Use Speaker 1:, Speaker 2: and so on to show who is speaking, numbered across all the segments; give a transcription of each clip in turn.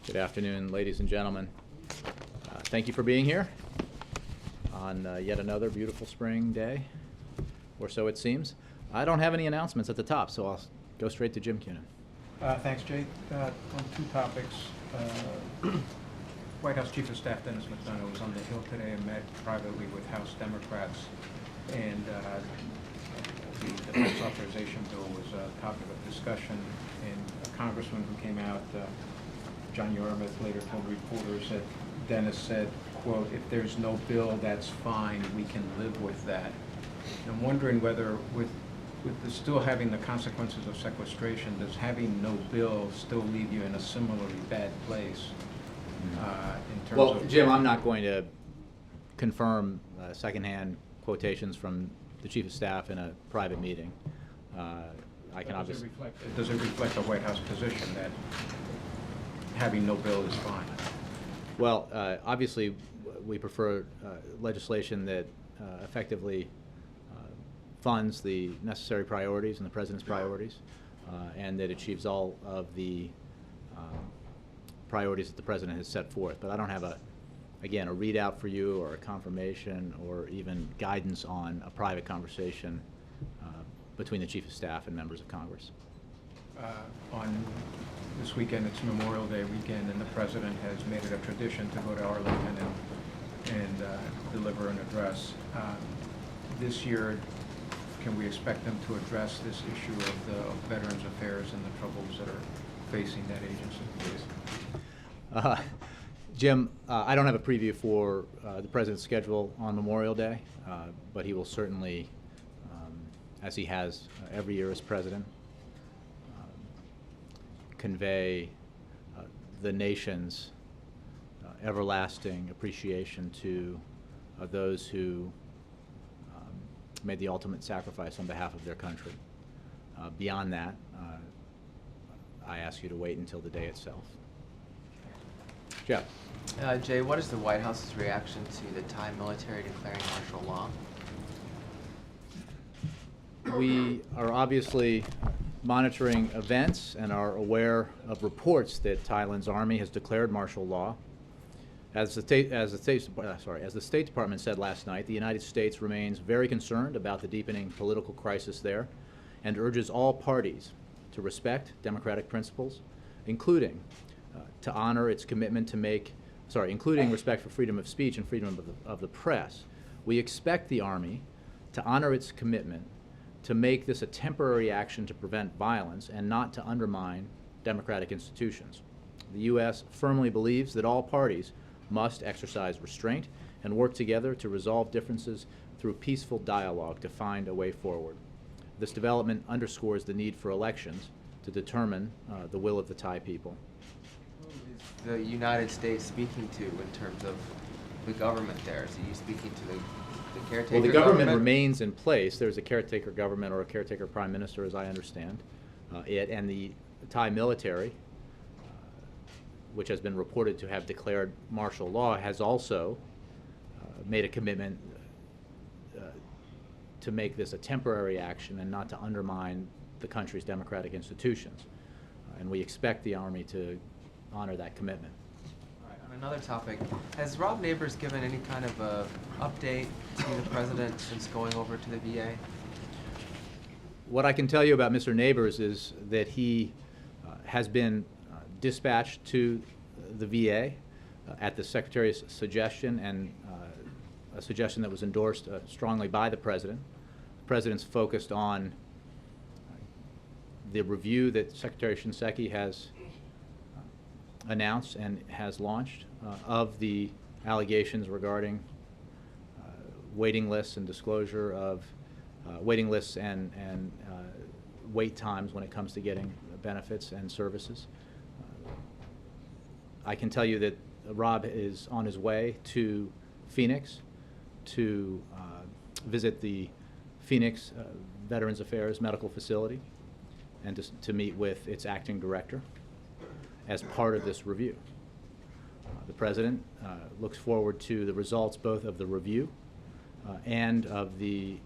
Speaker 1: Good afternoon, ladies and gentlemen. Thank you for being here on yet another beautiful spring day, or so it seems. I don't have any announcements at the top, so I'll go straight to Jim Cunin.
Speaker 2: Thanks, Jay. On two topics. White House Chief of Staff Dennis McDonough was on the Hill today and met privately with House Democrats, and the defense authorization bill was a topic of discussion. And a congressman who came out, John Yarmouth, later told reporters that Dennis said, quote, "If there's no bill, that's fine, we can live with that." And I'm wondering whether with the still having the consequences of sequestration, does having no bill still leave you in a similarly bad place in terms
Speaker 1: Well,
Speaker 2: of...
Speaker 1: Jim, I'm not going to confirm secondhand quotations from the Chief of Staff in a private meeting. I can obviously...
Speaker 2: Does it reflect the White House position that having no bill is fine?
Speaker 1: Well, obviously, we prefer legislation that effectively funds the necessary priorities and the President's priorities, and that achieves all of the priorities that the President has set forth. But I don't have, again, a readout for you or a confirmation or even guidance on a private conversation between the Chief of Staff and members of Congress.
Speaker 2: On this weekend, it's Memorial Day weekend, and the President has made it a tradition to go to Arlington and deliver an address. This year, can we expect them to address this issue of the Veterans Affairs and the troubles that are facing that agency, please?
Speaker 1: Jim, I don't have a preview for the President's schedule on Memorial Day, but he will certainly, as he has every year as President, convey the nation's everlasting appreciation to those who made the ultimate sacrifice on behalf of their country. Beyond that, I ask you to wait until the day itself. Jeff.
Speaker 3: Jay, what is the White House's reaction to the Thai military declaring martial law?
Speaker 1: We are obviously monitoring events and are aware of reports that Thailand's army has declared martial law. As the State Department said last night, the United States remains very concerned about the deepening political crisis there and urges all parties to respect democratic principles, including to honor its commitment to including respect for freedom of speech and freedom of the press. We expect the Army to honor its commitment to make this a temporary action to prevent violence and not to undermine democratic institutions. The U.S. firmly believes that all parties must exercise restraint and work together to resolve differences through peaceful dialogue to find a way forward. This development underscores the need for elections to determine the will of the Thai people.
Speaker 3: Who is the United States speaking to in terms of the government there? Is he speaking to the caretaker
Speaker 1: Well, the government remains in place. There's a caretaker government or a caretaker prime minister, as I understand it, and the Thai military, which has been reported to have declared martial law, has also made a commitment to make this a temporary action and not to undermine the country's democratic institutions. And we expect the Army to honor that commitment.
Speaker 3: All right, on another topic, has Rob Neighbors given any kind of a update to the President since going over to the VA?
Speaker 1: What I can tell you about Mr. Neighbors is that he has been dispatched to the VA at the Secretary's suggestion, and a suggestion that was endorsed strongly by the President. The President's focused on the review that Secretary Shinseki has announced and has launched of the allegations regarding waiting lists and disclosure of waiting lists and wait times when it comes to getting benefits and services. I can tell you that Rob is on his way to Phoenix to visit the Phoenix Veterans Affairs Medical Facility and to meet with its acting director as part of this review. The President looks forward to the results both of the review and of the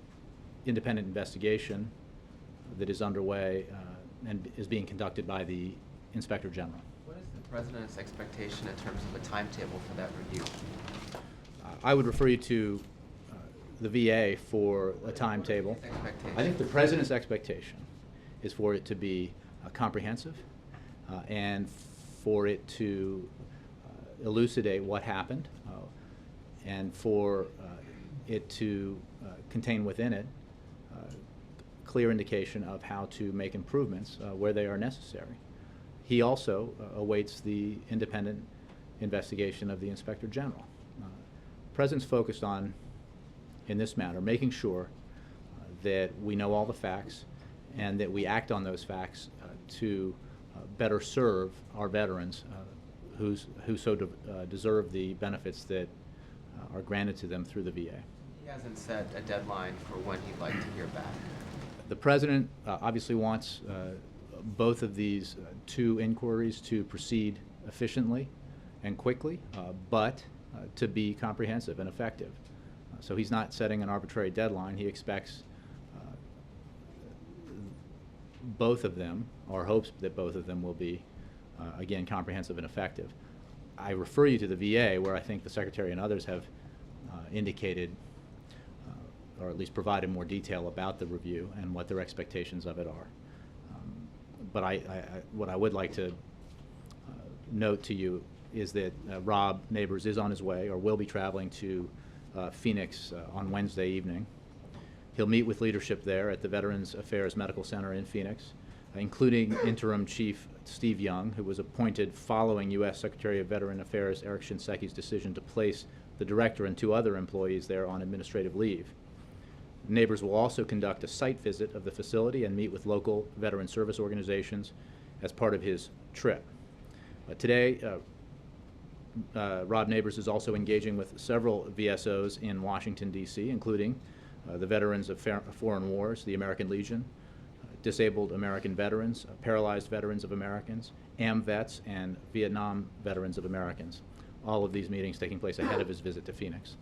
Speaker 1: independent investigation that is underway and is being conducted by the Inspector General.
Speaker 3: What is the President's expectation in terms of a timetable for that review?
Speaker 1: I would refer you to the VA for a timetable. I think the President's expectation is for it to be comprehensive and for it to elucidate what happened and for it to contain within it clear indication of how to make improvements where they are necessary. He also awaits the independent investigation of the Inspector General. The President's focused on, in this matter, making sure that we know all the facts and that we act on those facts to better serve our veterans who so deserve the benefits that are granted to them through the VA.
Speaker 3: He hasn't set a deadline for when he'd like to hear back.
Speaker 1: The President obviously wants both of these two inquiries to proceed efficiently and quickly, but to be comprehensive and effective. So he's not setting an arbitrary deadline. He expects both of them, or hopes that both of them will be, again, comprehensive and effective. I refer you to the VA, where I think the Secretary and others have indicated, or at least provided more detail about the review and what their expectations of it are. But what I would like to note to you is that Rob Neighbors is on his way, or will be traveling to Phoenix on Wednesday evening. He'll meet with leadership there at the Veterans Affairs Medical Center in Phoenix, including Interim Chief Steve Young, who was appointed following U.S. Secretary of Veteran Affairs Eric Shinseki decision to place the director and 2 other employees there on administrative leave. Neighbors will also conduct a site visit of the facility and meet with local veteran service organizations as part of his trip. Today, Rob Neighbors is also engaging with several VSOs in Washington, D.C., including the Veterans of Foreign Wars, the American Legion, Disabled American Veterans, Paralyzed Veterans of Americans, AMVETS, and Vietnam Veterans of Americans. All of these meetings taking place ahead of his visit to Phoenix.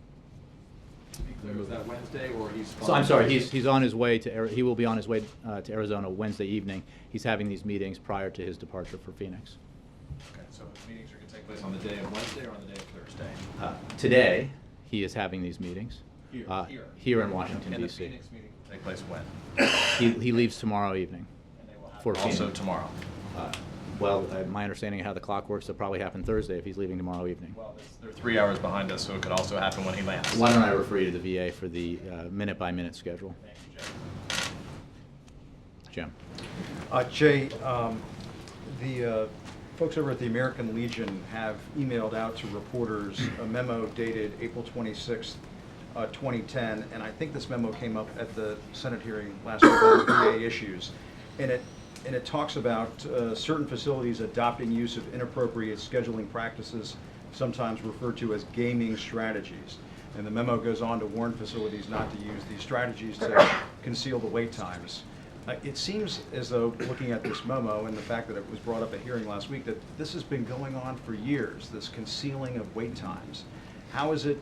Speaker 4: Was that Wednesday, or he's?
Speaker 1: So I'm sorry, he's on his way to, he will be on his way to Arizona Wednesday evening. He's having these meetings prior to his departure for Phoenix.
Speaker 4: Okay, so the meetings are going to take place on the day of Wednesday or on the day of Thursday?
Speaker 1: Today, he is having these meetings. Here in Washington,
Speaker 4: And the
Speaker 1: D.C.
Speaker 4: Phoenix meeting will take place when?
Speaker 1: He leaves tomorrow evening
Speaker 4: And they will have
Speaker 1: for Phoenix.
Speaker 4: also tomorrow?
Speaker 1: Well, my understanding of how the clock works, it'll probably happen Thursday if he's leaving tomorrow evening.
Speaker 4: Well, they're 3 hours behind us, so it could also happen when he lands.
Speaker 1: Why don't I refer you to the VA for the minute-by-minute schedule?
Speaker 4: Thank you, Jim.
Speaker 1: Jim.
Speaker 5: Jay, the folks over at the American Legion have emailed out to reporters a memo dated April 26th, 2010, and I think this memo came up at the Senate hearing last week on VA issues. And it talks about certain facilities adopting use of inappropriate scheduling practices, sometimes referred to as gaming strategies. And the memo goes on to warn facilities not to use these strategies to conceal the wait times. It seems as though, looking at this memo and the fact that it was brought up at hearing last week, that this has been going on for years, this concealing of wait times. How is it?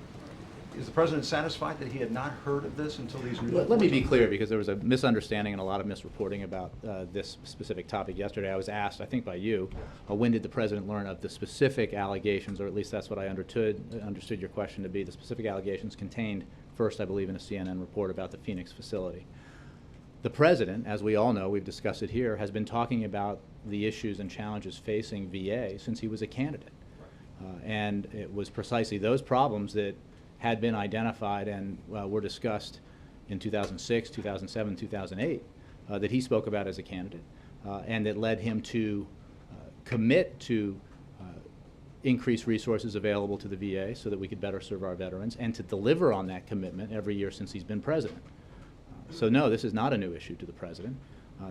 Speaker 5: Is the President satisfied that he had not heard of this until these new
Speaker 1: Let me be clear, because there was a misunderstanding and a lot of misreporting about this specific topic yesterday. I was asked, I think by you, when did the President learn of the specific allegations, or at least that's what I understood your question to be, the specific allegations contained first, I believe, in a CNN report about the Phoenix facility. The President, as we all know, we've discussed it here, has been talking about the issues and challenges facing VA since he was a candidate. And it was precisely those problems that had been identified and were discussed in 2006, 2007, 2008 that he spoke about as a candidate, and that led him to commit to increase resources available to the VA so that we could better serve our veterans, and to deliver on that commitment every year since he's been president. So no, this is not a new issue to the President.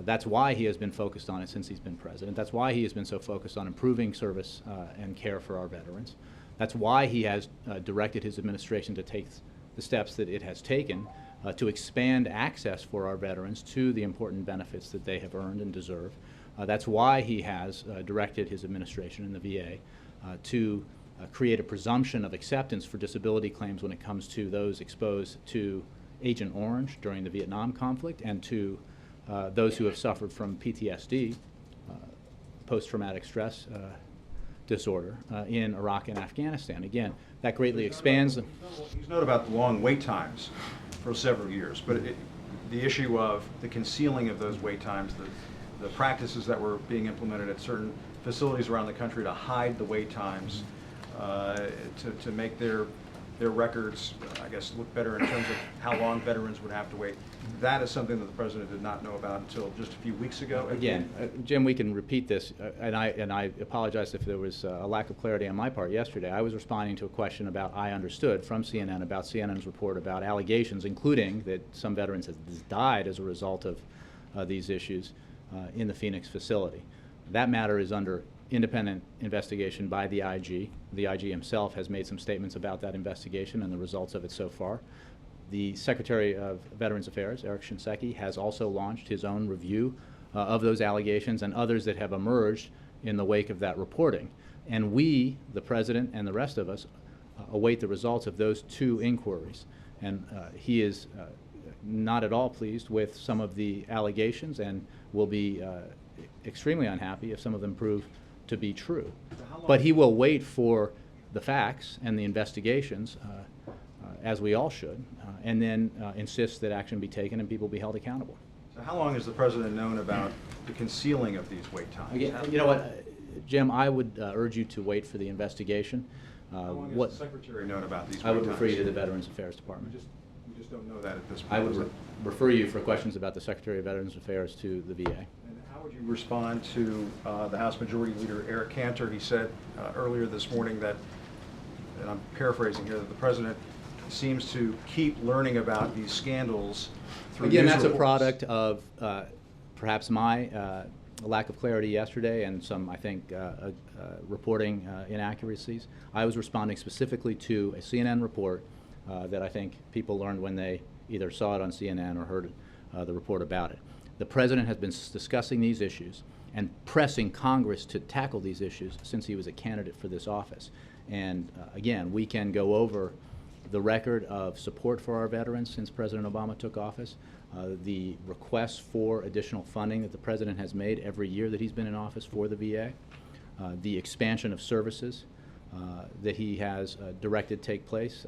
Speaker 1: That's why he has been focused on it since he's been president. That's why he has been so focused on improving service and care for our veterans. That's why he has directed his administration to take the steps that it has taken to expand access for our veterans to the important benefits that they have earned and deserve. That's why he has directed his administration in the VA to create a presumption of acceptance for disability claims when it comes to those exposed to Agent Orange during the Vietnam conflict, and to those who have suffered from PTSD, post-traumatic stress disorder in Iraq and Afghanistan. Again, that greatly expands.
Speaker 5: He's noted about the long wait times for several years, but the issue of the concealing of those wait times, the practices that were being implemented at certain facilities around the country to hide the wait times, to make their records, I guess, look better in terms of how long veterans would have to wait. That is something that the President did not know about until just a few weeks ago.
Speaker 1: Again, Jim, we can repeat this, and I apologize if there was a lack of clarity on my part yesterday. I was responding to a question about I understood from CNN about CNN's report about allegations, including that some veterans have died as a result of these issues in the Phoenix facility. That matter is under independent investigation by the IG. The IG himself has made some statements about that investigation and the results of it so far. The Secretary of Veterans Affairs, Eric Shinseki, has also launched his own review of those allegations and others that have emerged in the wake of that reporting. And we, the President and the rest of us, await the results of those two inquiries. And he is not at all pleased with some of the allegations and will be extremely unhappy if some of them prove to be true. But he will wait for the facts and the investigations, as we all should, and then insist that action be taken and people be held accountable.
Speaker 5: So how long has the President known about the concealing of these wait times?
Speaker 1: Again, you know what, Jim, I would urge you to wait for the investigation.
Speaker 5: How long has the Secretary known about these wait
Speaker 1: I would
Speaker 5: times?
Speaker 1: refer you to the Veterans Affairs Department.
Speaker 5: We just don't know that at this point.
Speaker 1: I would refer you for questions about the Secretary of Veterans Affairs to the VA.
Speaker 5: And how would you respond to the House Majority Leader Eric Cantor? He said earlier this morning that, and I'm paraphrasing here, that the President seems to keep learning about these scandals through
Speaker 1: Again,
Speaker 5: news
Speaker 1: that's a
Speaker 5: reports.
Speaker 1: product of perhaps my lack of clarity yesterday and some, I think, reporting inaccuracies. I was responding specifically to a CNN report that I think people learned when they either saw it on CNN or heard the report about it. The President has been discussing these issues and pressing Congress to tackle these issues since he was a candidate for this office. And again, we can go over the record of support for our veterans since President Obama took office, the requests for additional funding that the President has made every year that he's been in office for the VA, the expansion of services that he has directed take place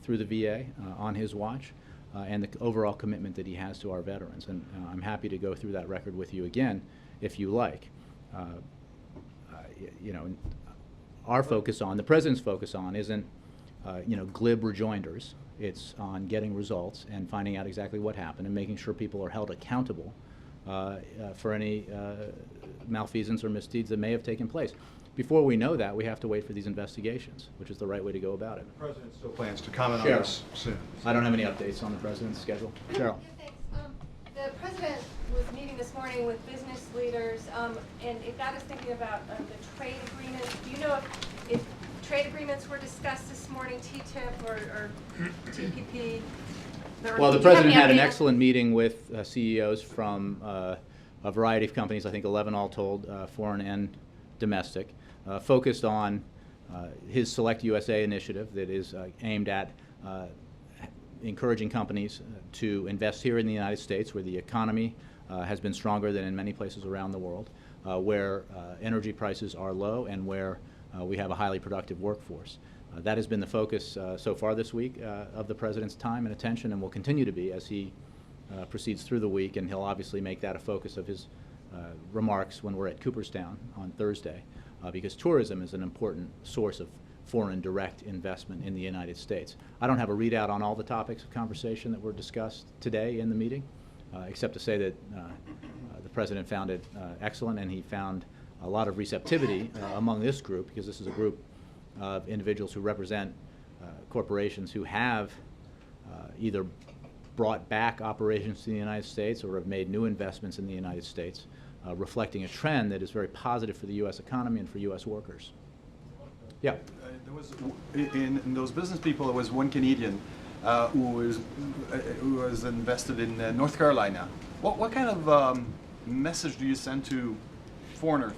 Speaker 1: through the VA on his watch, and the overall commitment that he has to our veterans. And I'm happy to go through that record with you again if you like. You know, our focus on, the President's focus on isn't glib rejoinders. It's on getting results and finding out exactly what happened and making sure people are held accountable for any malfeasance or misdeeds that may have taken place. Before we know that, we have to wait for these investigations, which is the right way to go about it.
Speaker 5: The President still plans to comment on
Speaker 1: Cheryl.
Speaker 5: this soon.
Speaker 1: I don't have any updates on the President's schedule. Cheryl.
Speaker 6: Yeah, thanks. The President was meeting this morning with business leaders, and it got us thinking about the trade agreements. Do you know if trade agreements were discussed this morning, TTIP or TPP?
Speaker 1: Well, the
Speaker 6: Do you have
Speaker 1: President
Speaker 6: any
Speaker 1: had an
Speaker 6: update?
Speaker 1: excellent meeting with CEOs from a variety of companies, I think 11 all told, foreign and domestic, focused on his Select USA initiative that is aimed at encouraging companies to invest here in the United States, where the economy has been stronger than in many places around the world, where energy prices are low and where we have a highly productive workforce. That has been the focus so far this week of the President's time and attention, and will continue to be as he proceeds through the week, and he'll obviously make that a focus of his remarks when we're at Cooperstown on Thursday, because tourism is an important source of foreign direct investment in the United States. I don't have a readout on all the topics of conversation that were discussed today in the meeting, except to say that the President found it excellent, and he found a lot of receptivity among this group, because this is a group of individuals who represent corporations who have either brought back operations to the United States or have made new investments in the United States, reflecting a trend that is very positive for the U.S. economy and for U.S. workers. Yeah.
Speaker 7: There was in those business people. There was one Canadian who was invested in North Carolina. What kind of message do you send to foreign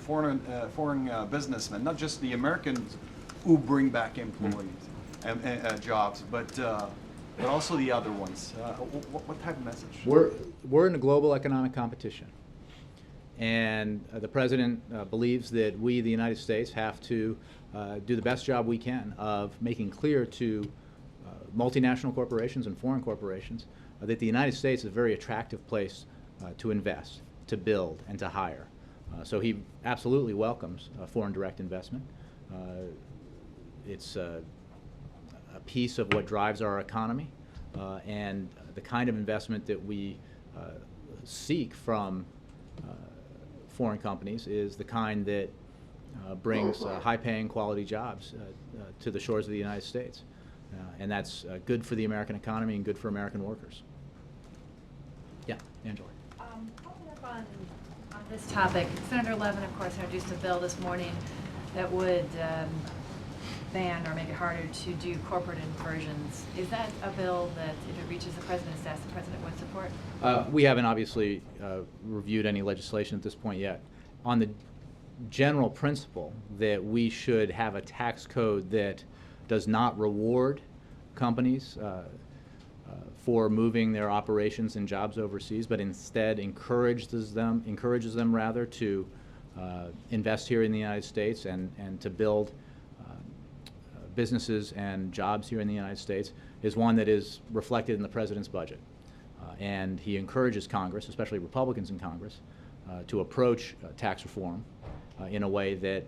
Speaker 7: businessmen, not just the Americans who bring back employees and jobs, but also the other ones? What type of message?
Speaker 1: We're in a global economic competition, And the President believes that we, the United States, have to do the best job we can of making clear to multinational corporations and foreign corporations that the United States is a very attractive place to invest, to build, and to hire. So he absolutely welcomes foreign direct investment. It's a piece of what drives our economy, and the kind of investment that we seek from foreign companies is the kind that brings high-paying, quality jobs to the shores of the United States. And that's good for the American economy and good for American workers. Yeah, Angela.
Speaker 8: Following up on this topic, Senator Levin, of course, introduced a bill this morning that would ban or make it harder to do corporate inversions. Is that a bill that, if it reaches the President's desk, the President would support?
Speaker 1: We haven't obviously reviewed any legislation at this point yet. On the general principle that we should have a tax code that does not reward companies for moving their operations and jobs overseas, but instead encourages them rather to invest here in the United States and to build businesses and jobs here in the United States, is one that is reflected in the President's budget. And he encourages Congress, especially Republicans in Congress, to approach tax reform in a way that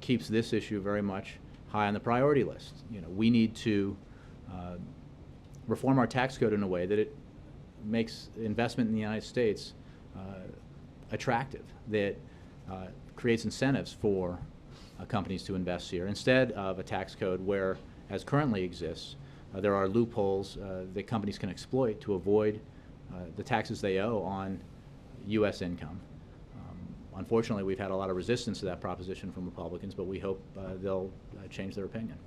Speaker 1: keeps this issue very much high on the priority list. You know, we need to reform our tax code in a way that it makes investment in the United States attractive, that creates incentives for companies to invest here, instead of a tax code where, as currently exists, there are loopholes that companies can exploit to avoid the taxes they owe on U.S. income. Unfortunately, we've had a lot of resistance to that proposition from Republicans, but we hope they'll change their opinion.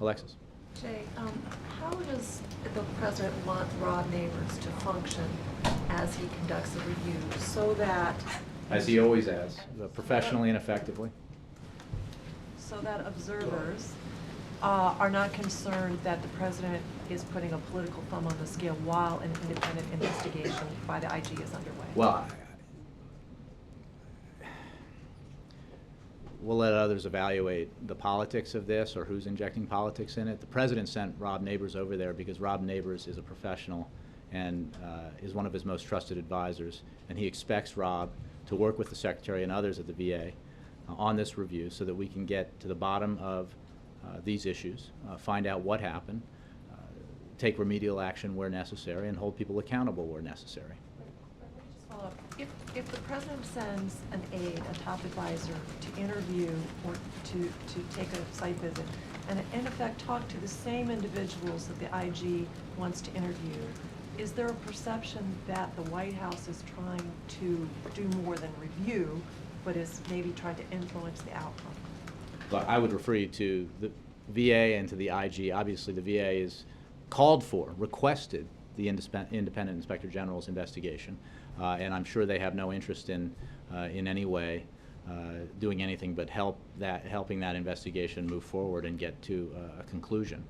Speaker 1: Alexis.
Speaker 9: Jay, how does the President want Rob Neighbors to function as he conducts the review so that...
Speaker 1: As he always has, professionally and effectively.
Speaker 9: So that observers are not concerned that the President is putting a political thumb on the scale while an independent investigation by the IG is underway?
Speaker 1: Well, we'll let others evaluate the politics of this or who's injecting politics in it. The President sent Rob Neighbors over there because Rob Neighbors is a professional and is one of his most trusted advisors, and he expects Rob to work with the Secretary and others at the VA on this review so that we can get to the bottom of these issues, find out what happened, take remedial action where necessary, and hold people accountable where necessary.
Speaker 9: Let me just follow up. If the President sends an aide, a top advisor, to interview or to take a site visit, and in effect talk to the same individuals that the IG wants to interview, is there a perception that the White House is trying to do more than review, but is maybe trying to influence the outcome?
Speaker 1: But I would refer you to the VA and to the IG. Obviously, the VA is called for, requested the independent Inspector General's investigation, and I'm sure they have no interest in any way doing anything but helping that investigation move forward and get to a conclusion.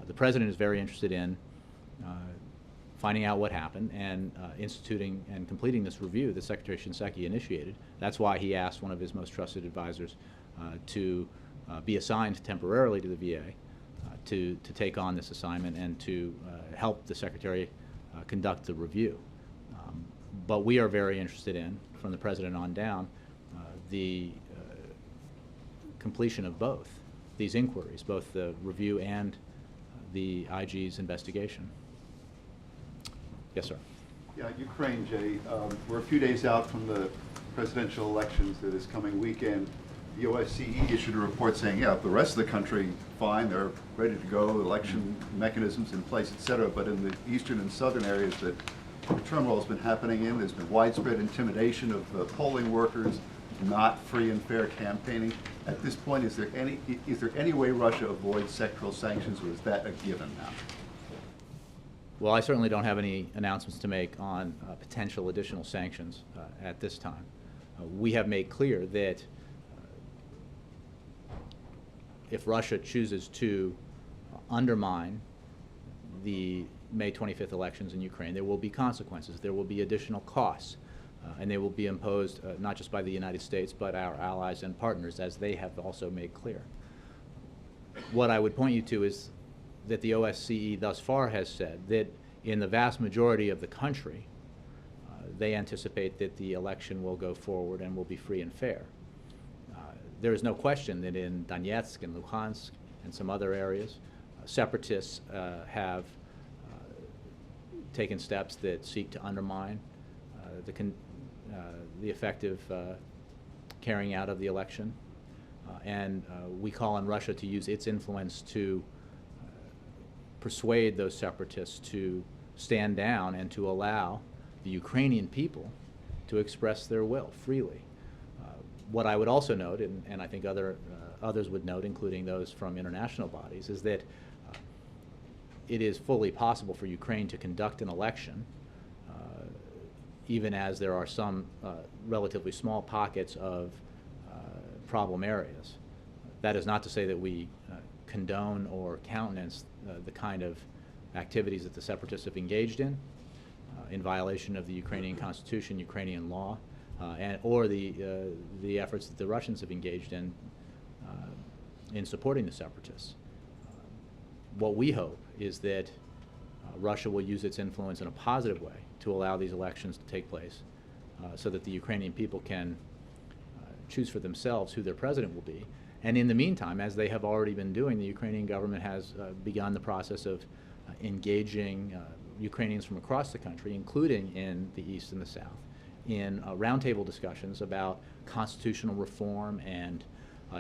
Speaker 1: The President is very interested in finding out what happened and instituting and completing this review that Secretary Shinseki initiated. That's why he asked one of his most trusted advisors to be assigned temporarily to the VA to take on this assignment and to help the Secretary conduct the review. But we are very interested in, from the President on down, the completion of both these inquiries, both the review and the IG's investigation. Yes, sir.
Speaker 10: Yeah, Ukraine, Jay. We're a few days out from the presidential elections this coming weekend. The OSCE issued a report saying, yeah, the rest of the country, fine, they're ready to go, election mechanisms in place, et cetera, but in the eastern and southern areas that turmoil has been happening in, there's been widespread intimidation of polling workers, not free and fair campaigning. At this point, is there any way Russia avoids sectoral sanctions, or is that a given now?
Speaker 1: Well, I certainly don't have any announcements to make on potential additional sanctions at this time. We have made clear that if Russia chooses to undermine the May 25th elections in Ukraine, there will be consequences. There will be additional costs. and they will be imposed not just by the United States, but our allies and partners, as they have also made clear. What I would point you to is that the OSCE thus far has said that in the vast majority of the country, they anticipate that the election will go forward and will be free and fair. There is no question that in Donetsk and Luhansk and some other areas, separatists have taken steps that seek to undermine the effective carrying out of the election. And we call on Russia to use its influence to persuade those separatists to stand down and to allow the Ukrainian people to express their will freely. What I would also note, and I think others would note, including those from international bodies, is that it is fully possible for Ukraine to conduct an election, even as there are some relatively small pockets of problem areas. That is not to say that we condone or countenance the kind of activities that the separatists have engaged in violation of the Ukrainian constitution, Ukrainian law, or the efforts that the Russians have engaged in supporting the separatists. What we hope is that Russia will use its influence in a positive way to allow these elections to take place so that the Ukrainian people can choose for themselves who their president will be. And in the meantime, as they have already been doing, the Ukrainian government has begun the process of engaging Ukrainians from across the country, including in the East and the South, in roundtable discussions about constitutional reform and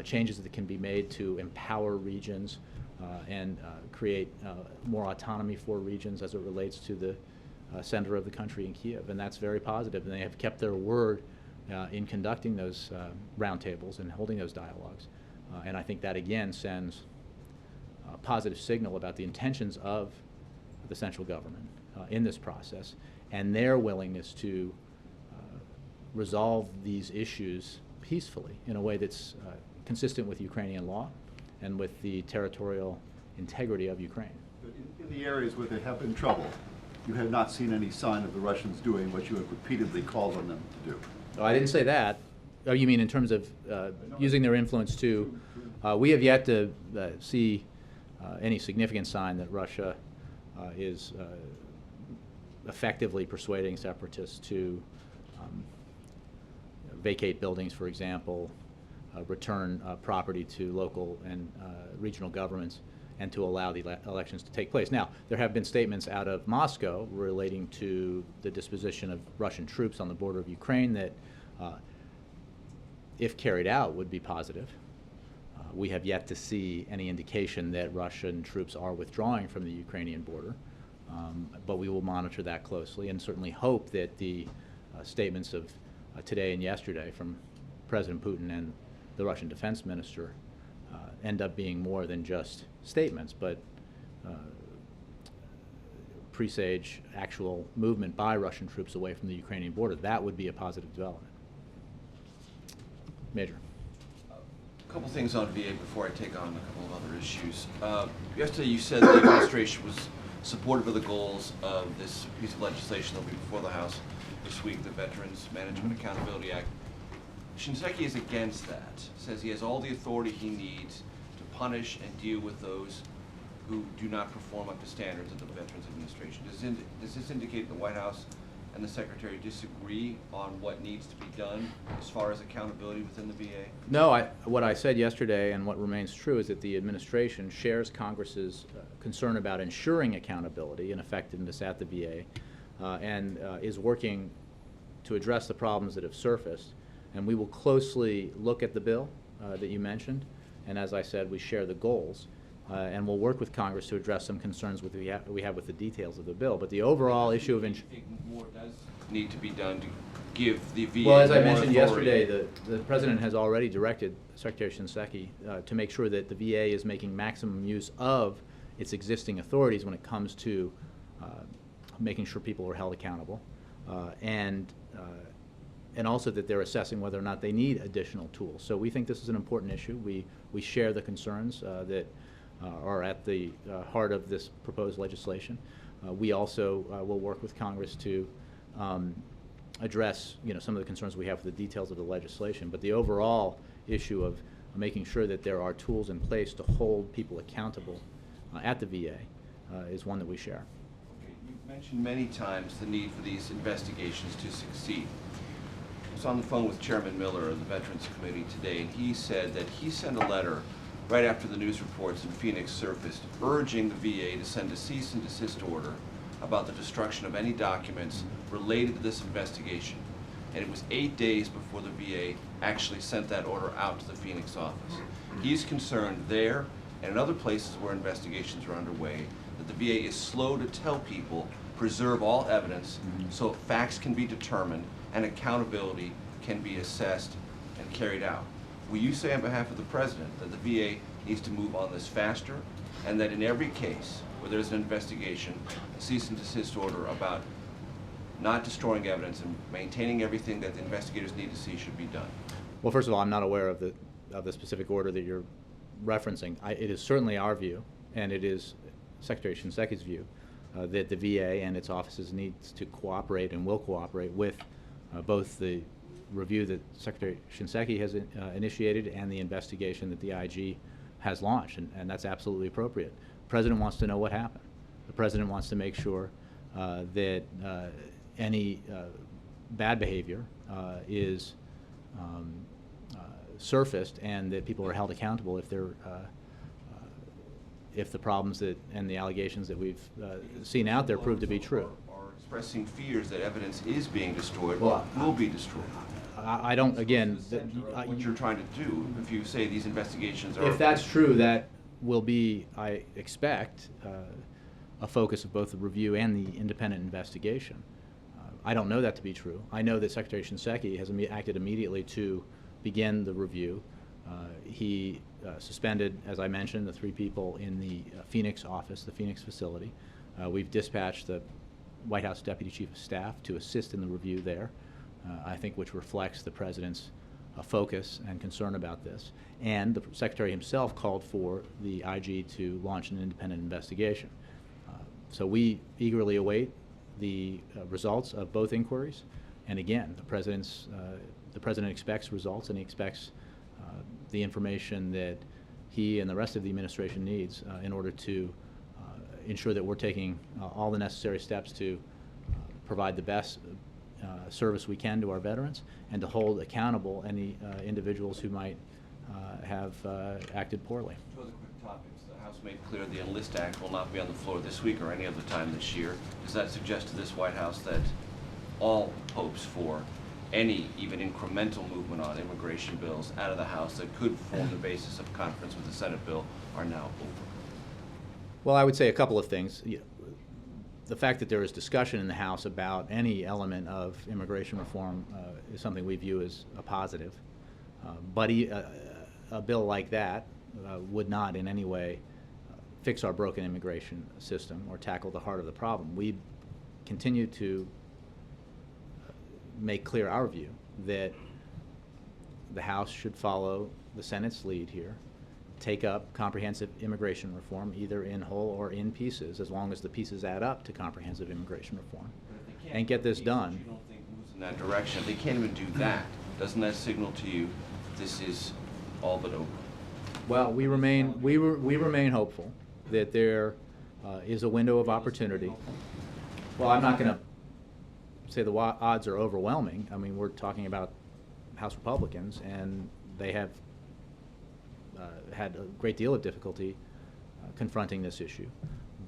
Speaker 1: changes that can be made to empower regions and create more autonomy for regions as it relates to the center of the country in Kiev. And that's very positive. And they have kept their word in conducting those roundtables and holding those dialogues. And I think that, again, sends a positive signal about the intentions of the central government in this process and their willingness to resolve these issues peacefully in a way that's consistent with Ukrainian law and with the territorial integrity of Ukraine.
Speaker 10: But in the areas where they have been trouble, you have not seen any sign of the Russians doing what you have repeatedly called on them to do.
Speaker 1: Oh, I didn't say that. Oh, you mean in terms of using their influence to? We have yet to see any significant sign that Russia is effectively persuading separatists to vacate buildings, for example, return property to local and regional governments, and to allow the elections to take place. Now, there have been statements out of Moscow relating to the disposition of Russian troops on the border of Ukraine that, if carried out, would be positive. We have yet to see any indication that Russian troops are withdrawing from the Ukrainian border, but we will monitor that closely and certainly hope that the statements of today and yesterday from President Putin and the Russian defense minister end up being more than just statements, but presage actual movement by Russian troops away from the Ukrainian border. That would be a positive development. Major.
Speaker 4: A couple things on VA before I take on a couple of other issues. Yesterday you said the administration was supportive of the goals of this piece of legislation that will be before the House this week, the Veterans Management Accountability Act. Shinseki is against that, says he has all the authority he needs to punish and deal with those who do not perform up to standards of the Veterans Administration. Does this indicate the White House and the Secretary disagree on what needs to be done as far as accountability within the VA?
Speaker 1: No, what I said yesterday and what remains true is that the administration shares Congress's concern about ensuring accountability and effectiveness at the VA and is working to address the problems that have surfaced. And we will closely look at the bill that you mentioned. And as I said, we share the goals. And we'll work with Congress to address some concerns we have with the details of the bill. But the overall issue of
Speaker 4: more does need to be done to give the VA
Speaker 1: well, as I
Speaker 4: more
Speaker 1: mentioned
Speaker 4: authority.
Speaker 1: yesterday, the President has already directed Secretary Shinseki to make sure that the VA is making maximum use of its existing authorities when it comes to making sure people are held accountable, and also that they're assessing whether or not they need additional tools. So we think this is an important issue. We share the concerns that are at the heart of this proposed legislation. We also will work with Congress to address, some of the concerns we have with the details of the legislation. But the overall issue of making sure that there are tools in place to hold people accountable at the VA is one that we share.
Speaker 4: Okay, you've mentioned many times the need for these investigations to succeed. I was on the phone with Chairman Miller of the Veterans Committee today, and he said that he sent a letter right after the news reports in Phoenix surfaced, urging the VA to send a cease and desist order about the destruction of any documents related to this investigation. And it was 8 days before the VA actually sent that order out to the Phoenix office. He's concerned there and in other places where investigations are underway that the VA is slow to tell people, preserve all evidence so facts can be determined and accountability can be assessed and carried out. Will you say on behalf of the President that the VA needs to move on this faster, and that in every case where there's an investigation, a cease and desist order about not destroying evidence and maintaining everything that the investigators need to see should be done?
Speaker 1: Well, first of all, I'm not aware of the specific order that you're referencing. It is certainly our view, and it is Secretary Shinseki's view, that the VA and its offices needs to cooperate and will cooperate with both the review that Secretary Shinseki has initiated and the investigation that the IG has launched, and that's absolutely appropriate. The President wants to know what happened. The President wants to make sure that any bad behavior is surfaced and that people are held accountable if they're if the problems that and the allegations that we've seen out there prove to be true.
Speaker 4: Are expressing fears that evidence is being destroyed
Speaker 1: Well,
Speaker 4: or will be destroyed.
Speaker 1: I don't, again,
Speaker 4: What you're trying to do, if you say these investigations are...
Speaker 1: if that's true, that will be, I expect, a focus of both the review and the independent investigation. I don't know that to be true. I know that Secretary Shinseki has acted immediately to begin the review. He suspended, as I mentioned, the 3 people in the Phoenix office, the Phoenix facility. We've dispatched the White House Deputy Chief of Staff to assist in the review there, I think, which reflects the President's focus and concern about this. And the Secretary himself called for the IG to launch an independent investigation. So we eagerly await the results of both inquiries. And again, the President expects results, and he expects the information that he and the rest of the administration needs in order to ensure that we're taking all the necessary steps to provide the best service we can to our veterans and to hold accountable any individuals who might have acted poorly.
Speaker 4: 2 other quick topics. The House made clear the Enlist Act will not be on the floor this week or any other time this year. Does that suggest to this White House that all hopes for any even incremental movement on immigration bills out of the House that could form the basis of conference with the Senate bill are now over?
Speaker 1: Well, I would say a couple of things. The fact that there is discussion in the House about any element of immigration reform is something we view as a positive. But a bill like that would not in any way fix our broken immigration system or tackle the heart of the problem. We continue to make clear our view that the House should follow the Senate's lead here, take up comprehensive immigration reform either in whole or in pieces, as long as the pieces add up to comprehensive immigration reform, and get this done.
Speaker 4: You don't think moves in that direction. If they can't even do that, doesn't that signal to you this is all but over?
Speaker 1: Well, we remain hopeful that there is a window of opportunity. Well, I'm not going to say the odds are overwhelming. I mean, we're talking about House Republicans, and they have had a great deal of difficulty confronting this issue.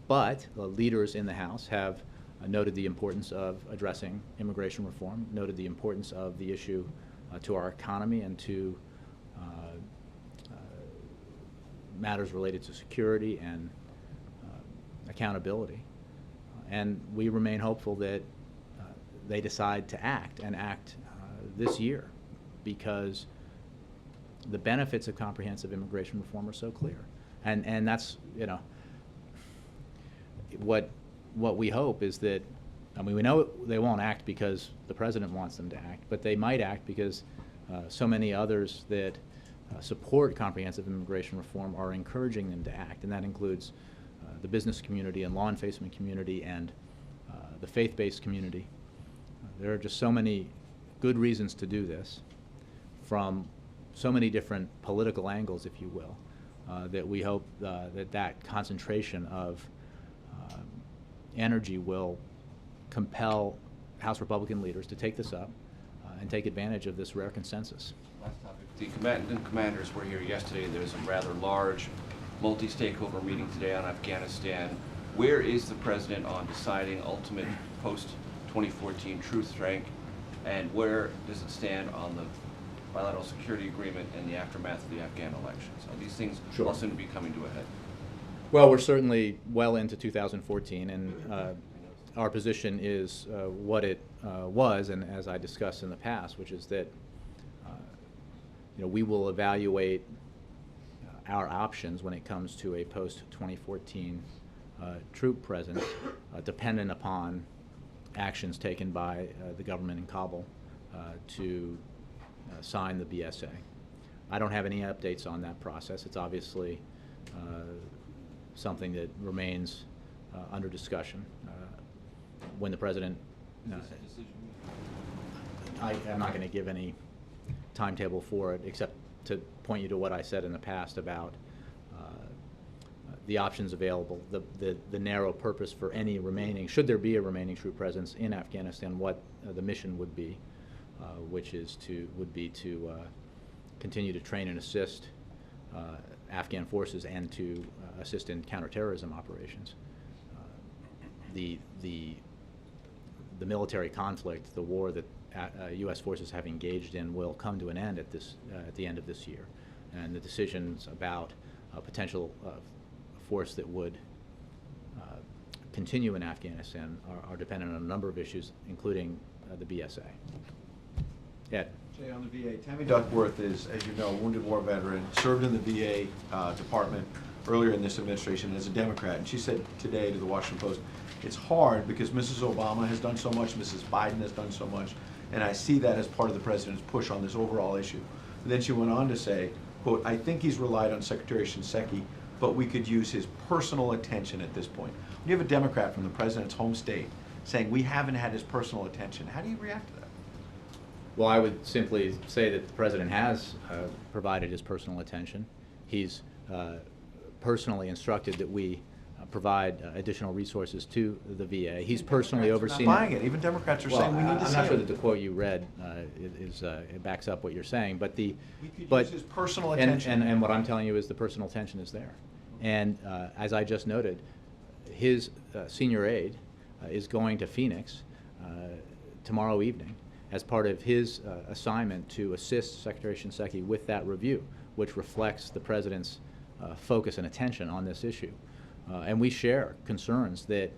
Speaker 1: But leaders in the House have noted the importance of addressing immigration reform, noted the importance of the issue to our economy and to matters related to security and accountability. And we remain hopeful that they decide to act this year, because the benefits of comprehensive immigration reform are so clear. And that's, what we hope is that, I mean, we know they won't act because the President wants them to act, but they might act because so many others that support comprehensive immigration reform are encouraging them to act, and that includes the business community and law enforcement community and the faith-based community. There are just so many good reasons to do this, from so many different political angles, if you will, that we hope that concentration of energy will compel House Republican leaders to take this up and take advantage of this rare consensus.
Speaker 4: Last topic. The combatant and commanders were here yesterday. There's a rather large multi-stakeholder meeting today on Afghanistan. Where is the president on deciding ultimate post-2014 truth strength, and where does it stand on the bilateral security agreement and the aftermath of the Afghan elections? Are these things all soon to be coming to a head?
Speaker 1: Well, we're certainly well into 2014, and our position is what it was, and as I discussed in the past, which is that we will evaluate our options when it comes to a post-2014 troop presence, dependent upon actions taken by the government in Kabul to sign the BSA. I don't have any updates on that process. It's obviously something that remains under discussion. When the president, I'm not going to give any timetable for it, except to point you to what I said in the past about the options available, the narrow purpose for any remaining, should there be a remaining troop presence in Afghanistan, what the mission would be, which would be to continue to train and assist Afghan forces and to assist in counterterrorism operations. The military conflict, the war that U.S. forces have engaged in, will come to an end at the end of this year, and the decisions about potential force that would continue in Afghanistan are dependent on a number of issues, including the BSA. Ed.
Speaker 11: Jay, on the VA, Tammy Duckworth is, as you know, a wounded war veteran, served in the VA department earlier in this administration as a Democrat, and she said today to the Washington Post, it's hard because Mrs. Obama has done so much, Mrs. Biden has done so much, and I see that as part of the president's push on this overall issue. And then she went on to say, quote, I think he's relied on Secretary Shinseki, but we could use his personal attention at this point. When you have a Democrat from the president's home state saying we haven't had his personal attention, how do you react to that?
Speaker 1: Well, I would simply say that the president has provided his personal attention. He's personally instructed that we provide additional resources to the VA. He's personally overseen.
Speaker 11: Not buying it. Even Democrats are saying we need to see it.
Speaker 1: I'm not sure that the quote you read it backs up what you're saying, but
Speaker 11: use his personal attention.
Speaker 1: And what I'm telling you is the personal attention is there. And as I just noted, his senior aide is going to Phoenix tomorrow evening as part of his assignment to assist Secretary Shinseki with that review, which reflects the president's focus and attention on this issue. And we share concerns that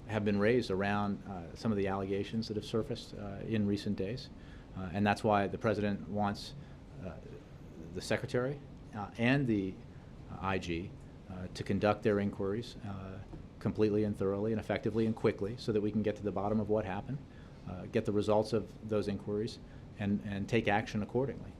Speaker 1: have been raised around some of the allegations that have surfaced in recent days. And that's why the president wants the secretary and the IG to conduct their inquiries completely and thoroughly and effectively and quickly so that we can get to the bottom of what happened, get the results of those inquiries, and take action accordingly.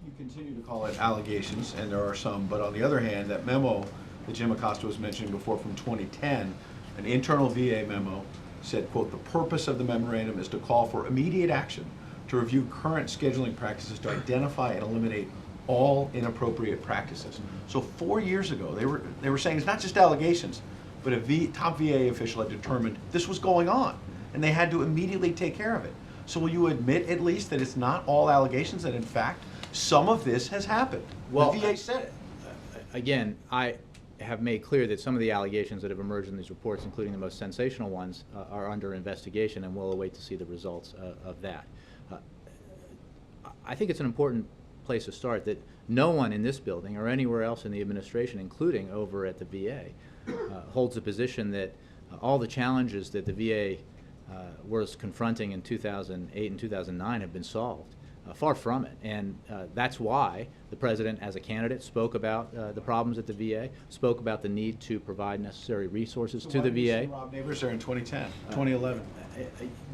Speaker 11: You continue to call it allegations, and there are some, but on the other hand, that memo that Jim Acosta was mentioning before from 2010, an internal VA memo, said, quote, the purpose of the memorandum is to call for immediate action to review current scheduling practices to identify and eliminate all inappropriate practices. So 4 years ago, they were saying it's not just allegations, but a top VA official had determined this was going on, and they had to immediately take care of it. So will you admit at least that it's not all allegations, that in fact some of this has happened? Well, the VA said it.
Speaker 1: Again, I have made clear that some of the allegations that have emerged in these reports, including the most sensational ones, are under investigation, and we'll await to see the results of that. I think it's an important place to start that no one in this building or anywhere else in the administration, including over at the VA, holds the position that all the challenges that the VA was confronting in 2008 and 2009 have been solved. Far from it, and that's why the president, as a candidate, spoke about the problems at the VA, spoke about the need to provide necessary resources to the VA.
Speaker 11: Why did you send Rob Neighbors there in 2010, 2011?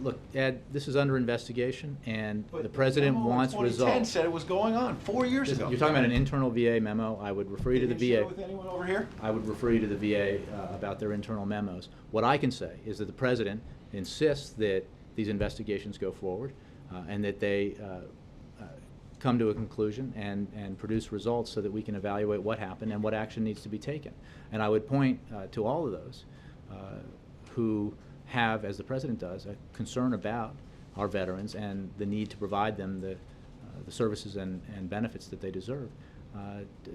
Speaker 1: Look, Ed, this is under investigation, and the president
Speaker 11: memo
Speaker 1: wants
Speaker 11: in 2010
Speaker 1: results.
Speaker 11: said it was going on 4 years ago.
Speaker 1: You're talking about an internal VA memo. I would refer you to the
Speaker 11: Did you share
Speaker 1: VA.
Speaker 11: it with anyone over here?
Speaker 1: I would refer you to the VA about their internal memos. What I can say is that the president insists that these investigations go forward and that they come to a conclusion and produce results so that we can evaluate what happened and what action needs to be taken. And I would point to all of those who have, as the President does, a concern about our veterans and the need to provide them the services and benefits that they deserve,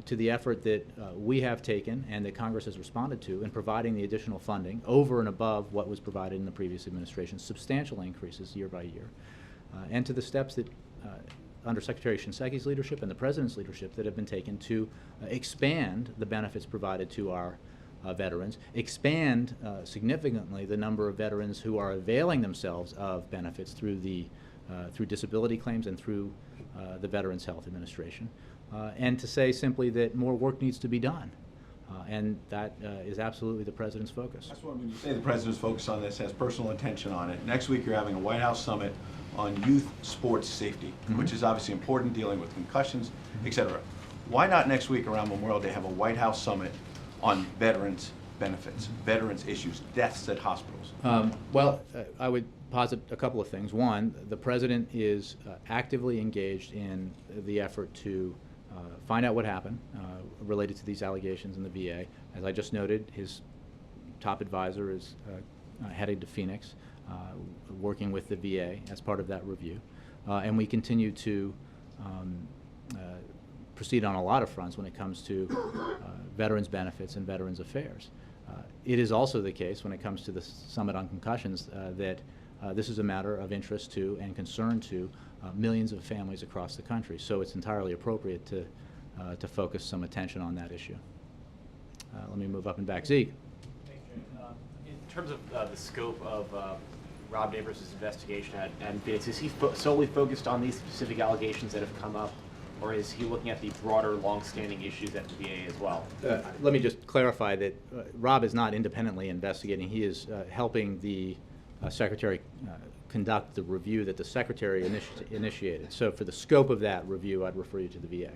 Speaker 1: to the effort that we have taken and that Congress has responded to in providing the additional funding over and above what was provided in the previous administration, substantial increases year by year, and to the steps that under Secretary Shinseki's leadership and the President's leadership that have been taken to expand the benefits provided to our veterans, expand significantly the number of veterans who are availing themselves of benefits through through disability claims and through the Veterans Health Administration, and to say simply that more work needs to be done. And that is absolutely the President's focus.
Speaker 11: That's why when you say the President's focus on this, has personal intention on it. Next week you're having a White House summit on youth sports safety, which is obviously important, dealing with concussions, et cetera. Why not next week around Memorial Day have a White House summit on veterans benefits, veterans issues, deaths at hospitals?
Speaker 1: Well, I would posit a couple of things. One, the President is actively engaged in the effort to find out what happened related to these allegations in the VA. As I just noted, his top advisor is heading to Phoenix, working with the VA as part of that review. And we continue to proceed on a lot of fronts when it comes to veterans benefits and veterans affairs. It is also the case when it comes to the Summit on Concussions that this is a matter of interest to and concern to millions of families across the country. So it's entirely appropriate to focus some attention on that issue. Let me move up and back. Zeke.
Speaker 12: In terms of the scope of Rob Neighbors' investigation at Phoenix, is he solely focused on these specific allegations that have come up, or is he looking at the broader, long-standing issues at the VA as well?
Speaker 1: Let me just clarify that Rob is not independently investigating. He is helping the Secretary conduct the review that the Secretary initiated. So for the scope of that review, I'd refer you to the VA.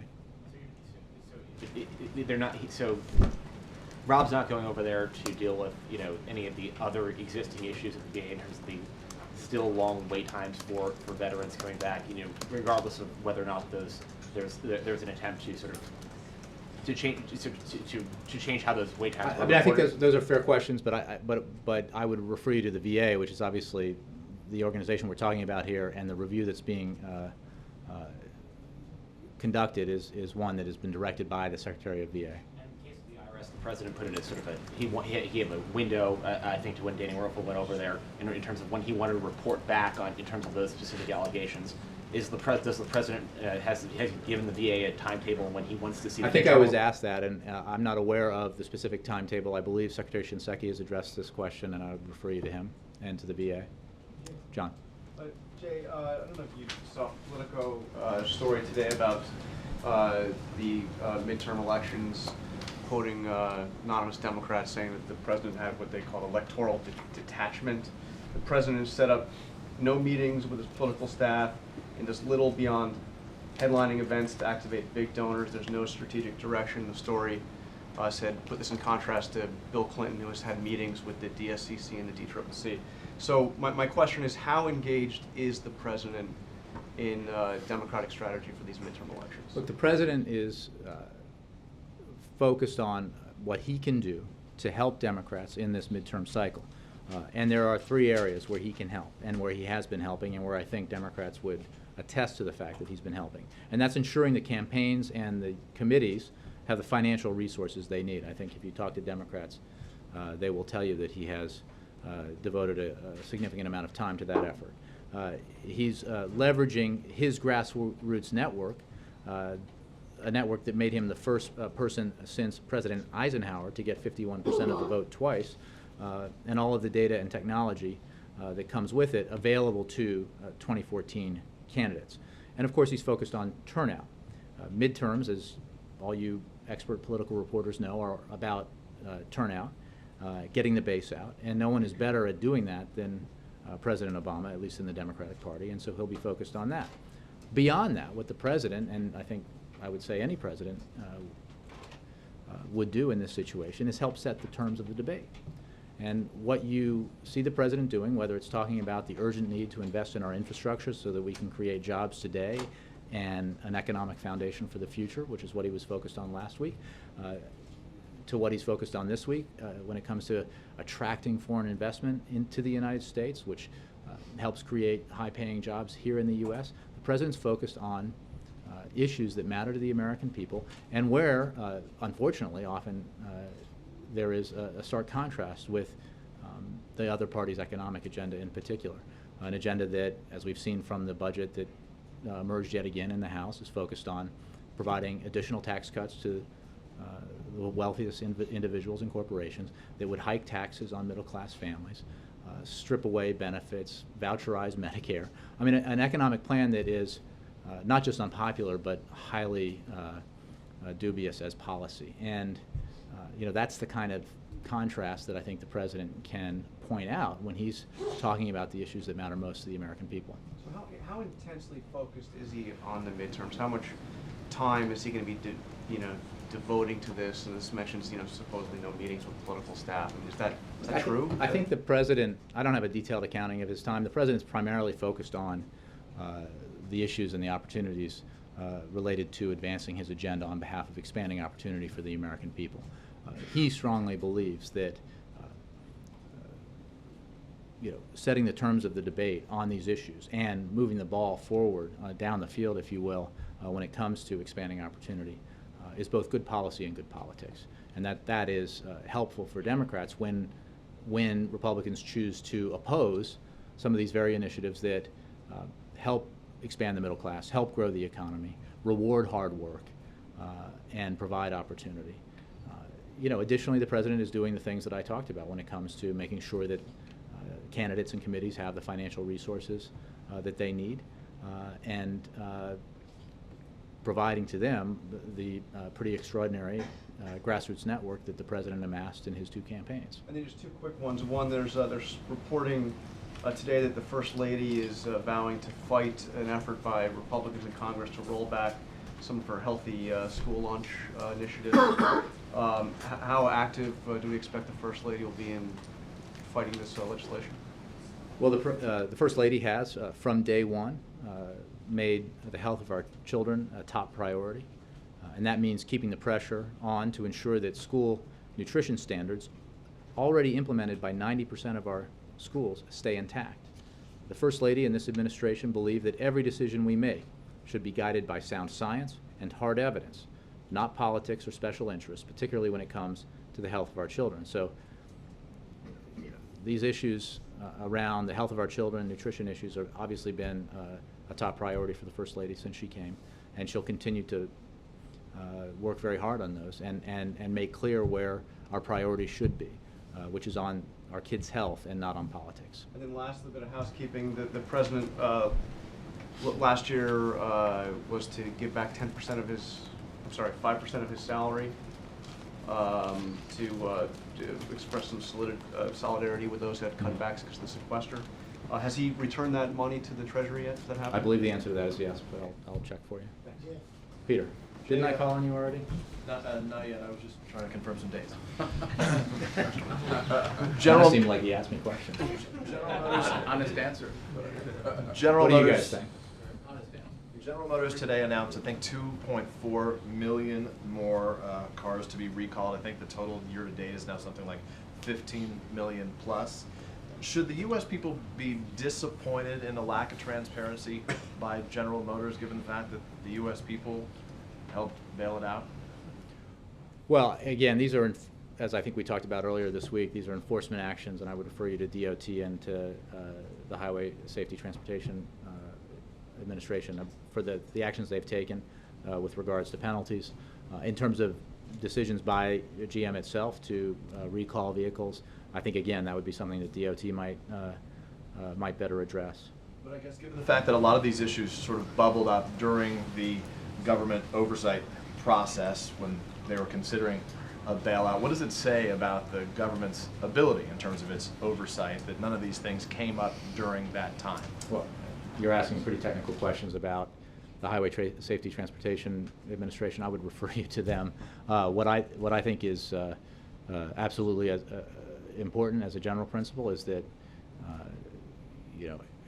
Speaker 12: They're not. So Rob's not going over there to deal with any of the other existing issues at the VA in terms of the still long wait times for veterans coming back. Regardless of whether or not there's an attempt to sort of to change how those wait times.
Speaker 1: I mean, I think those are fair questions, but I would refer you to the VA, which is obviously the organization we're talking about here, and the review that's being conducted is one that has been directed by the Secretary of VA.
Speaker 12: In the case of the IRS, the President put it as sort of he had a window, I think, to when Danny Werfel went over there in terms of when he wanted to report back on in terms of those specific allegations. Does the President has given the VA a timetable when he wants to see?
Speaker 1: I think I was asked that, and I'm not aware of the specific timetable. I believe Secretary Shinseki has addressed this question, and I would refer you to him and to the VA. John.
Speaker 13: Jay, I don't know if you saw Politico story today about the midterm elections, quoting anonymous Democrats saying that the president had what they call electoral detachment. The president set up no meetings with his political staff and does little beyond headlining events to activate big donors. There's no strategic direction. The story said, put this in contrast to Bill Clinton, who has had meetings with the DSCC and the DCCC. So my question is, how engaged is the president in Democratic strategy for these midterm elections?
Speaker 1: Look, the president is focused on what he can do to help Democrats in this midterm cycle. And there are three areas where he can help and where he has been helping and where I think Democrats would attest to the fact that he's been helping. And that's ensuring the campaigns and the committees have the financial resources they need. I think if you talk to Democrats, they will tell you that he has devoted a significant amount of time to that effort. He's leveraging his grassroots network, a network that made him the first person since President Eisenhower to get 51% of the vote twice, and all of the data and technology that comes with it available to 2014 candidates. And of course he's focused on turnout. Midterms, as all you expert political reporters know, are about turnout, getting the base out, and no one is better at doing that than President Obama, at least in the Democratic Party, and so he'll be focused on that. Beyond that, what the president, and I think I would say any president would do in this situation, is help set the terms of the debate. And what you see the president doing, whether it's talking about the urgent need to invest in our infrastructure so that we can create jobs today and an economic foundation for the future, which is what he was focused on last week, to what he's focused on this week when it comes to attracting foreign investment into the United States, which helps create high-paying jobs here in the U.S. The president's focused on issues that matter to the American people, and where, unfortunately, often there is a stark contrast with the other party's economic agenda in particular. An agenda that, as we've seen from the budget that emerged yet again in the House, is focused on providing additional tax cuts to the wealthiest individuals and corporations, that would hike taxes on middle-class families, strip away benefits, voucherize Medicare. I mean, an economic plan that is not just unpopular, but highly dubious as policy. And you know, that's the kind of contrast that I think the president can point out when he's talking about the issues that matter most to the American people.
Speaker 13: So how intensely focused is he on the midterms? How much time is he going to be, devoting to this? And this mentions, supposedly no meetings with political staff. I mean, is that true?
Speaker 1: I think the president, I don't have a detailed accounting of his time. The president's primarily focused on the issues and the opportunities related to advancing his agenda on behalf of expanding opportunity for the American people. He strongly believes that setting the terms of the debate on these issues and moving the ball forward down the field, if you will, when it comes to expanding opportunity is both good policy and good politics. And that is helpful for Democrats when Republicans choose to oppose some of these very initiatives that help expand the middle class, help grow the economy, reward hard work, and provide opportunity. Additionally, the president is doing the things that I talked about when it comes to making sure that candidates and committees have the financial resources that they need, and providing to them the pretty extraordinary grassroots network that the president amassed in his 2 campaigns.
Speaker 13: And then just 2 quick ones. One, there's reporting today that the First Lady is vowing to fight an effort by Republicans in Congress to roll back some of her healthy school lunch initiatives. How active do we expect the First Lady will be in fighting this legislation?
Speaker 1: Well, the First Lady has, from day one, made the health of our children a top priority. And that means keeping the pressure on to ensure that school nutrition standards, already implemented by 90% of our schools, stay intact. The First Lady and this administration believe that every decision we make should be guided by sound science and hard evidence, not politics or special interests, particularly when it comes to the health of our children. So these issues around the health of our children, nutrition issues, have obviously been a top priority for the First Lady since she came, and she'll continue to work very hard on those and make clear where our priorities should be, which is on our kids' health and not on politics.
Speaker 13: And then last little bit of housekeeping. The president last year was to give back 10% of his, 5% of his salary to express some solidarity with those who had cutbacks because of the sequester. Has he returned that money to the Treasury yet? Has that happened?
Speaker 1: I believe the answer to that is yes, but I'll check for you.
Speaker 13: Thanks.
Speaker 14: Yeah.
Speaker 1: Peter, didn't I call on you already?
Speaker 15: Not yet. I was just trying to confirm some dates.
Speaker 1: General seemed like he asked me questions.
Speaker 15: Honest answer.
Speaker 1: What do you guys think?
Speaker 15: General Motors today announced, I think, 2.4 million more cars to be recalled. I think the total year to date is now something like 15 million plus. Should the U.S. people be disappointed in the lack of transparency by General Motors, given the fact that the U.S. people helped bail it out?
Speaker 1: Well, again, these are, as I think we talked about earlier this week, these are enforcement actions, and I would refer you to DOT and to the Highway Safety Transportation Administration for the actions they've taken with regards to penalties. In terms of decisions by GM itself to recall vehicles, I think, again, that would be something that DOT might better address.
Speaker 15: But I guess given the fact that a lot of these issues sort of bubbled up during the government oversight process when they were considering a bailout, what does it say about the government's ability in terms of its oversight that none of these things came up during that time?
Speaker 1: Well, you're asking pretty technical questions about the Highway Safety Transportation Administration. I would refer you to them. What I think is absolutely important as a general principle is that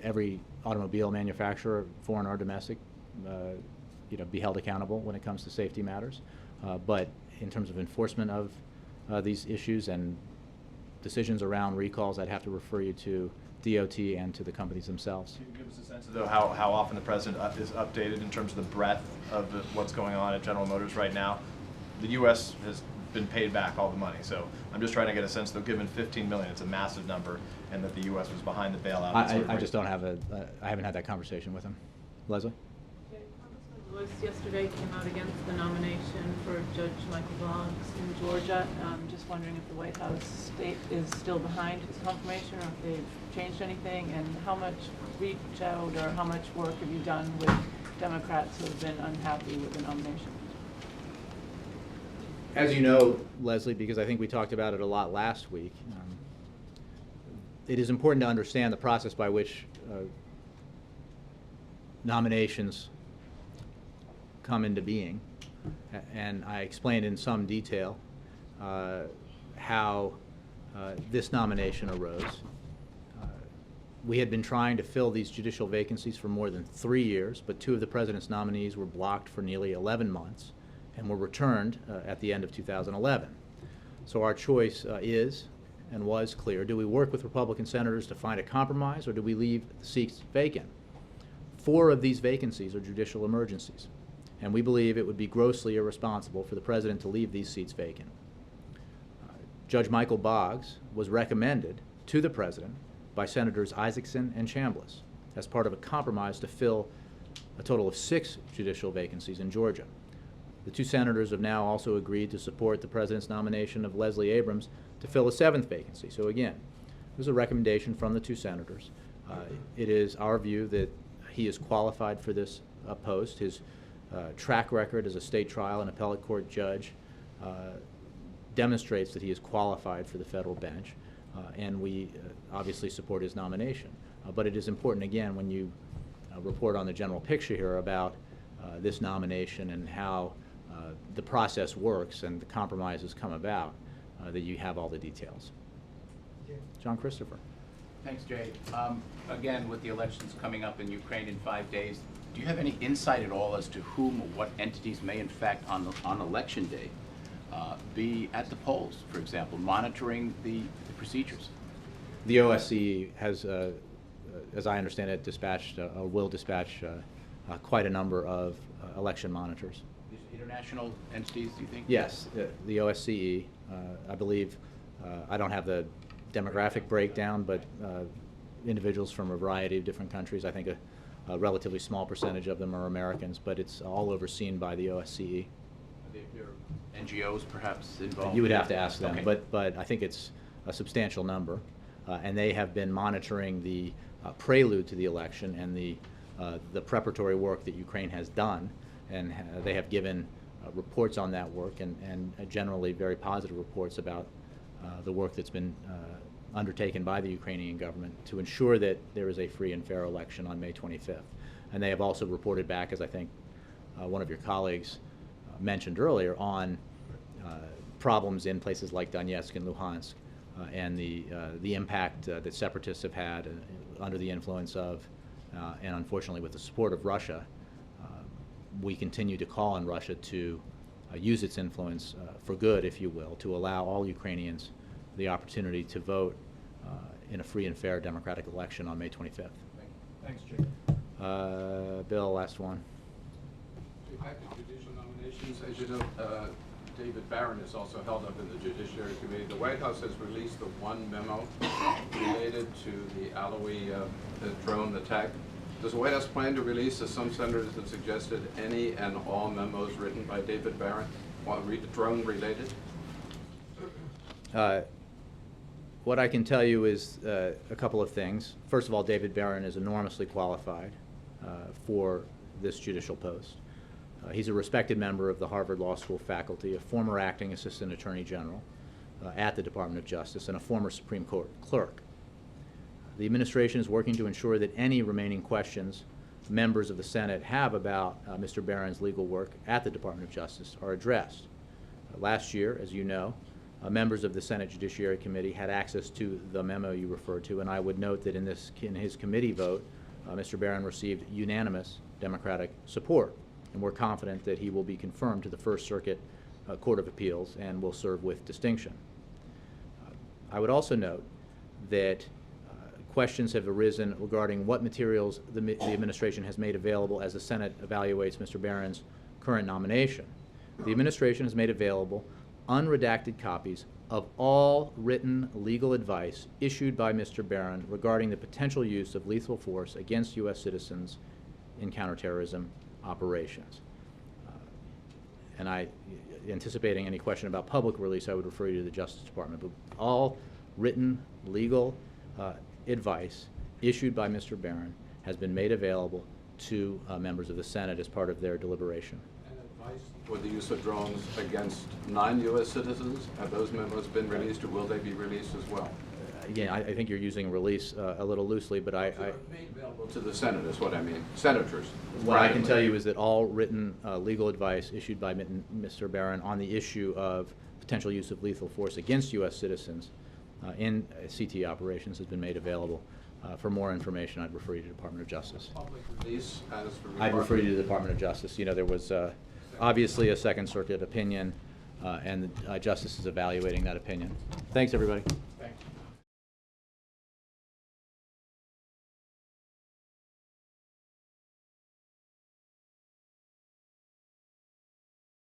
Speaker 1: every automobile manufacturer, foreign or domestic, be held accountable when it comes to safety matters. But in terms of enforcement of these issues and decisions around recalls, I'd have to refer you to DOT and to the companies themselves.
Speaker 15: Can you give us a sense of how often the president is updated in terms of the breadth of what's going on at General Motors right now? The U.S. has been paid back all the money, so I'm just trying to get a sense, though, given $15 million, it's a massive number, and that the U.S. was behind the bailout.
Speaker 1: I just don't have I haven't had that conversation with him. Leslie?
Speaker 14: Congressman Lewis yesterday came out against the nomination for Judge Michael Boggs in Georgia. Just wondering if the White House is still behind his confirmation, or if they've changed anything, and how much reach out or how much work have you done with Democrats who have been unhappy with the nomination?
Speaker 1: As you know, Leslie, because I think we talked about it a lot last week, it is important to understand the process by which nominations come into being. And I explained in some detail how this nomination arose. We had been trying to fill these judicial vacancies for more than 3 years, but 2 of the president's nominees were blocked for nearly 11 months and were returned at the end of 2011. So our choice is and was clear. Do we work with Republican senators to find a compromise, or do we leave the seats vacant? 4 of these vacancies are judicial emergencies, and we believe it would be grossly irresponsible for the president to leave these seats vacant. Judge Michael Boggs was recommended to the president by Senators Isaacson and Chambliss as part of a compromise to fill a total of 6 judicial vacancies in Georgia. The 2 senators have now also agreed to support the president's nomination of Leslie Abrams to fill a 7th vacancy. So again, there's a recommendation from the 2 senators. It is our view that he is qualified for this post. His track record as a state trial and appellate court judge demonstrates that he is qualified for the federal bench, and we obviously support his nomination. But it is important, again, when you report on the general picture here about this nomination and how the process works and the compromises come about, that you have all the details. John Christopher.
Speaker 16: Thanks, Jay. Again, with the elections coming up in Ukraine in 5 days, do you have any insight at all as to whom or what entities may, in fact, on election day, be at the polls, for example, monitoring the procedures?
Speaker 1: The OSCE has, as I understand it, dispatched or will dispatch quite a number of election monitors.
Speaker 16: These international entities, do you think?
Speaker 1: Yes, the OSCE, I believe, I don't have the demographic breakdown, but individuals from a variety of different countries. I think a relatively small percentage of them are Americans, but it's all overseen by the OSCE.
Speaker 16: Are there NGOs perhaps involved?
Speaker 1: You would have to ask them,
Speaker 16: Okay.
Speaker 1: but I think it's a substantial number, and they have been monitoring the prelude to the election and the preparatory work that Ukraine has done, and they have given reports on that work, and generally very positive reports about the work that's been undertaken by the Ukrainian government to ensure that there is a free and fair election on May 25th. And they have also reported back, as I think one of your colleagues mentioned earlier, on problems in places like Donetsk and Luhansk, and the impact that separatists have had under the influence of, and unfortunately with the support of Russia. We continue to call on Russia to use its influence for good, if you will, to allow all Ukrainians the opportunity to vote in a free and fair democratic election on May 25th.
Speaker 5: Thanks, Jay.
Speaker 1: Bill, last one.
Speaker 17: Back to judicial nominations, as you know, David Barron is also held up in the Judiciary Committee. The White House has released the one memo related to the Alawi the drone attack. Does the White House plan to release, as some senators have suggested, any and all memos written by David Barron, drone related?
Speaker 1: What I can tell you is a couple of things. First of all, David Barron is enormously qualified for this judicial post. He's a respected member of the Harvard Law School faculty, a former acting assistant attorney general at the Department of Justice, and a former Supreme Court clerk. The administration is working to ensure that any remaining questions members of the Senate have about Mr. Barron's legal work at the Department of Justice are addressed. Last year, as you know, members of the Senate Judiciary Committee had access to the memo you referred to, and I would note that in his committee vote, Mr. Barron received unanimous Democratic support, and we're confident that he will be confirmed to the First Circuit Court of Appeals and will serve with distinction. I would also note that questions have arisen regarding what materials the administration has made available as the Senate evaluates Mr. Barron's current nomination. The administration has made available unredacted copies of all written legal advice issued by Mr. Barron regarding the potential use of lethal force against U.S. citizens in counterterrorism operations. And anticipating any question about public release, I would refer you to the Justice Department. But all written legal advice issued by Mr. Barron has been made available to members of the Senate as part of their deliberation.
Speaker 17: For the use of drones against non-U.S. citizens, have those memos been released, or will they be released as well?
Speaker 1: Again, I think you're using release a little loosely, but
Speaker 17: Made available to the Senate is what I mean, senators.
Speaker 1: What I can tell you is that all written legal advice issued by Mr. Barron on the issue of potential use of lethal force against U.S. citizens in CT operations has been made available. For more information, I'd refer you to the Department of Justice.
Speaker 17: Public release as for
Speaker 1: I'd refer you to the Department of Justice. You know, there was obviously a Second Circuit opinion, and the Justice is evaluating that opinion. Thanks, everybody.